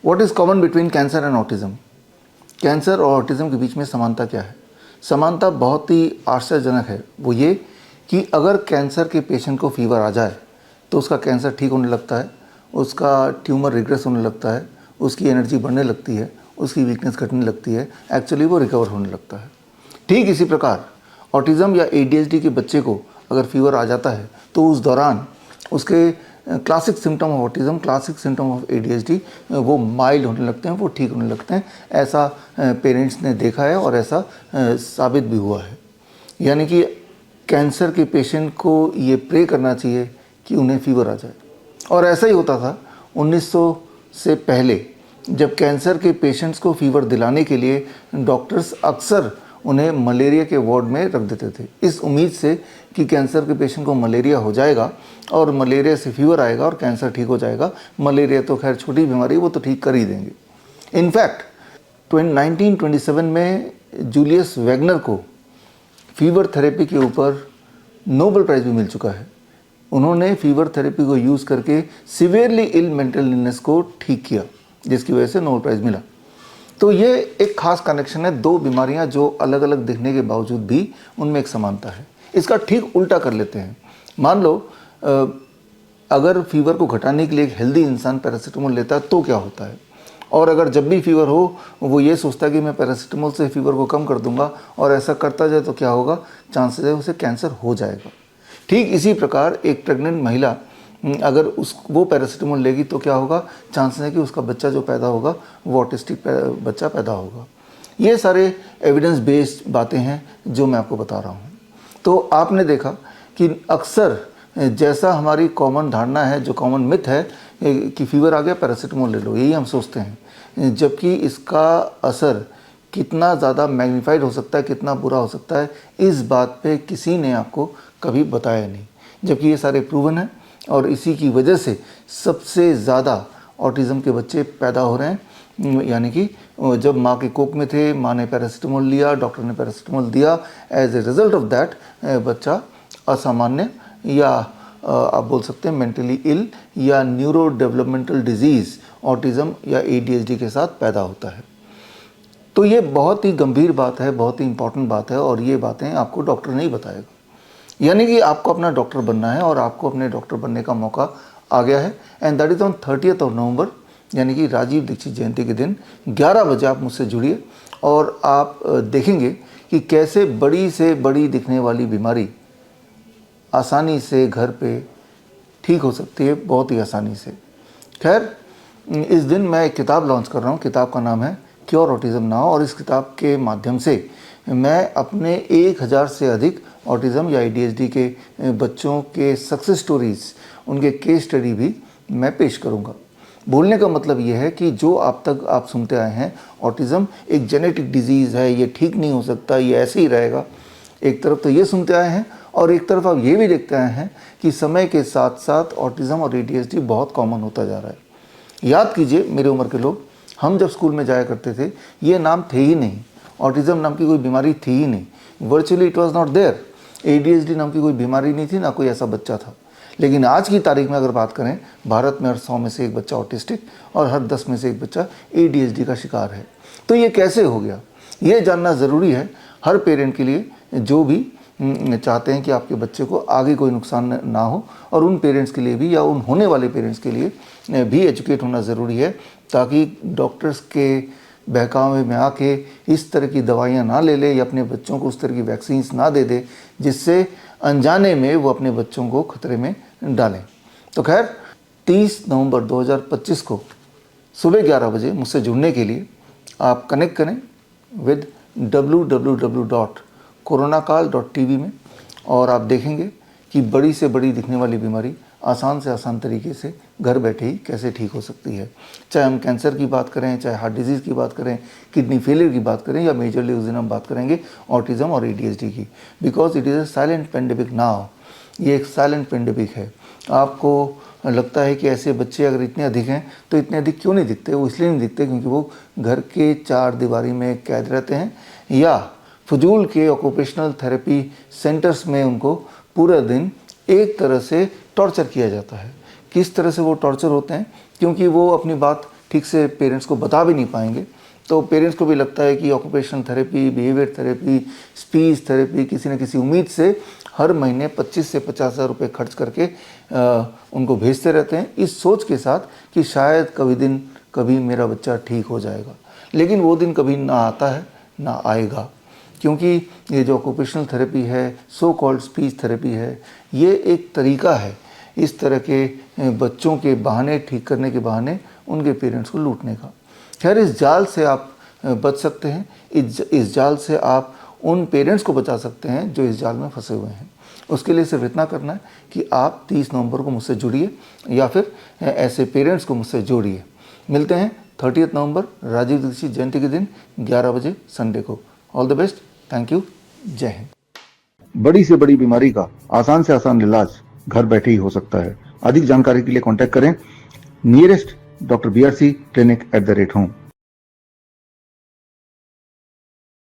What is common between cancer and autism? Cancer और autism के बीच में समानता क्या है? समानता बहुत ही आश्चर्यजनक है। वो ये कि अगर कैंसर के पेशेंट को फीवर आ जाए तो उसका कैंसर ठीक होने लगता है, उसका ट्यूमर रिग्रेस होने लगता है, उसकी एनर्जी बढ़ने लगती है, उसकी वीकनेस घटने लगती है, एक्चुअली वो रिकवर होने लगता है। ठीक इसी प्रकार ऑटिज़म या ADHD के बच्चे को अगर फीवर आ जाता है तो उस दौरान उसके classic symptom of autism, classic symptom of ADHD वो माइल्ड होने लगते हैं, वो ठीक होने लगते हैं। ऐसा पेरेंट्स ने देखा है और ऐसा साबित भी हुआ है। यानी कि कैंसर के पेशेंट को ये प्रे करना चाहिए कि उन्हें फीवर आ जाए। और ऐसा ही होता था 1900 से पहले, जब कैंसर के पेशेंट्स को फीवर दिलाने के लिए डॉक्टर्स अक्सर उन्हें मलेरिया के वार्ड में रख देते थे, इस उम्मीद से कि कैंसर के पेशेंट को मलेरिया हो जाएगा और मलेरिया से फीवर आएगा और कैंसर ठीक हो जाएगा। मलेरिया तो खैर छोटी बीमारी, वो तो ठीक कर ही देंगे। इनफैक्ट 1927 में जूलियस वैगनर को फीवर थेरेपी के ऊपर नोबेल प्राइज़ भी मिल चुका है। उन्होंने फीवर थेरेपी को यूज़ करके सिवियरली इल मेंटल इलनेस को ठीक किया, जिसकी वजह से नोबेल प्राइज़ मिला। तो ये एक खास कनेक्शन है, दो बीमारियां जो अलग अलग दिखने के बावजूद भी उनमें एक समानता है। इसका ठीक उल्टा कर लेते हैं। मान लो अगर फीवर को घटाने के लिए एक हेल्दी इंसान पैरासीटामोल लेता है तो क्या होता है, और अगर जब भी फीवर हो वो ये सोचता है कि मैं पैरासीटामोल से फीवर को कम कर दूंगा और ऐसा करता जाए तो क्या होगा, चांसेस है उसे कैंसर हो जाएगा। ठीक इसी प्रकार एक प्रेग्नेंट महिला अगर वो पैरासीटामोल लेगी तो क्या होगा, चांसेस है कि उसका बच्चा जो पैदा होगा वो ऑटिस्टिक बच्चा पैदा होगा। ये सारे एविडेंस बेस्ड बातें हैं जो मैं आपको बता रहा हूँ। तो आपने देखा कि अक्सर जैसा हमारी कॉमन धारणा है, जो कॉमन मिथ है कि फीवर आ गया पैरासीटामोल ले लो, यही हम सोचते हैं, जबकि इसका असर कितना ज़्यादा मैग्नीफाइड हो सकता है, कितना बुरा हो सकता है, इस बात पे किसी ने आपको कभी बताया नहीं। जबकि ये सारे प्रूवन है और इसी की वजह से सबसे ज़्यादा ऑटिज़म के बच्चे पैदा हो रहे हैं। यानी कि जब माँ के कोख में थे, माँ ने पैरासीटामोल लिया, डॉक्टर ने पैरासीटामोल दिया, as a result of that बच्चा असामान्य या आप बोल सकते हैं मेंटली इल या न्यूरो डेवलपमेंटल डिजीज़ ऑटिज़म या ADHD के साथ पैदा होता है। तो ये बहुत ही गंभीर बात है, बहुत ही इंपॉर्टेंट बात है, और ये बातें आपको डॉक्टर नहीं बताएगा। यानी कि आपको अपना डॉक्टर बनना है और आपको अपने डॉक्टर बनने का मौका आ गया है। And that is on 30th of November, यानी कि राजीव दीक्षित जयंती के दिन 11 बजे आप मुझसे जुड़िए और आप देखेंगे कि कैसे बड़ी से बड़ी दिखने वाली बीमारी आसानी से घर पे ठीक हो सकती है, बहुत ही आसानी से। खैर, इस दिन मैं एक किताब लॉन्च कर रहा हूँ। किताब का नाम है क्योर ऑटिज़म नाउ, और इस किताब के माध्यम से मैं अपने 1000 से अधिक ऑटिज़म या ADHD के बच्चों के सक्सेस स्टोरीज़, उनके केस स्टडी भी मैं पेश करूँगा। बोलने का मतलब ये है कि जो आप तक आप सुनते आए हैं, ऑटिज़म एक जेनेटिक डिजीज़ है, ये ठीक नहीं हो सकता, ये ऐसे ही रहेगा, एक तरफ तो ये सुनते आए हैं और एक तरफ आप ये भी देखते आए हैं कि समय के साथ साथ ऑटिज़म और ADHD बहुत कॉमन होता जा रहा है। याद कीजिए मेरी उम्र के लोग, हम जब स्कूल में जाया करते थे ये नाम थे ही नहीं, ऑटिज़म नाम की कोई बीमारी थी ही नहीं, virtually it was not there. ADHD नाम की कोई बीमारी नहीं थी, ना कोई ऐसा बच्चा था। लेकिन आज की तारीख में अगर बात करें, भारत में हर 100 में से एक बच्चा ऑटिस्टिक और हर 10 में से एक बच्चा ADHD का शिकार है। तो ये कैसे हो गया, ये जानना ज़रूरी है हर पेरेंट के लिए जो भी चाहते हैं कि आपके बच्चे को आगे कोई नुकसान ना हो, और उन पेरेंट्स के लिए भी या उन होने वाले पेरेंट्स के लिए भी एजुकेट होना ज़रूरी है, ताकि डॉक्टर्स के बहकावे में आके इस तरह की दवाइयाँ ना ले ले या अपने बच्चों को उस तरह की वैक्सीन्स ना दे दे जिससे अनजाने में वो अपने बच्चों को खतरे में डालें। तो खैर, 30 नवंबर 2025 को सुबह 11 बजे मुझसे जुड़ने के लिए आप कनेक्ट करें विद www.coronakal.tv में, और आप देखेंगे कि बड़ी से बड़ी दिखने वाली बीमारी आसान से आसान तरीके से घर बैठे ही कैसे ठीक हो सकती है। चाहे हम कैंसर की बात करें, चाहे हार्ट डिजीज़ की बात करें, किडनी फेलियर की बात करें, या मेजरली उस दिन हम बात करेंगे ऑटिज़म और ADHD की, because it is a silent pandemic now. ये एक साइलेंट पेंडेमिक है। आपको लगता है कि ऐसे बच्चे अगर इतने अधिक हैं तो इतने अधिक क्यों नहीं दिखते? वो इसलिए नहीं दिखते क्योंकि वो घर के 4 दीवारी में कैद रहते हैं, या फजूल के ऑक्यूपेशनल थेरेपी सेंटर्स में उनको पूरा दिन एक तरह से टॉर्चर किया जाता है। किस तरह से वो टॉर्चर होते हैं? क्योंकि वो अपनी बात ठीक से पेरेंट्स को बता भी नहीं पाएंगे, तो पेरेंट्स को भी लगता है कि occupational therapy, behaviour therapy, speech therapy, किसी न किसी उम्मीद से हर महीने 25 से 50,000 रुपये खर्च करके उनको भेजते रहते हैं, इस सोच के साथ कि शायद कभी मेरा बच्चा ठीक हो जाएगा। लेकिन वो दिन कभी ना आता है ना आएगा, क्योंकि ये जो ऑक्यूपेशनल थेरेपी है, सो कॉल्ड स्पीच थेरेपी है, ये एक तरीका है इस तरह के बच्चों के बहाने ठीक करने के बहाने उनके पेरेंट्स को लूटने का। खैर, इस जाल से आप बच सकते हैं, इस जाल से आप उन पेरेंट्स को बचा सकते हैं जो इस जाल में फंसे हुए हैं। उसके लिए सिर्फ इतना करना है कि आप 30 नवंबर को मुझसे जुड़िए या फिर ऐसे पेरेंट्स को मुझसे जोड़िए। मिलते हैं 30 नवंबर राजीव दीक्षित जयंती के दिन 11 बजे संडे को। All the best, thank you, जय हिंद। बड़ी से बड़ी बीमारी का आसान से आसान इलाज घर बैठे ही हो सकता है। अधिक जानकारी के लिए कांटेक्ट करें nearest doctor BRC clinic @home।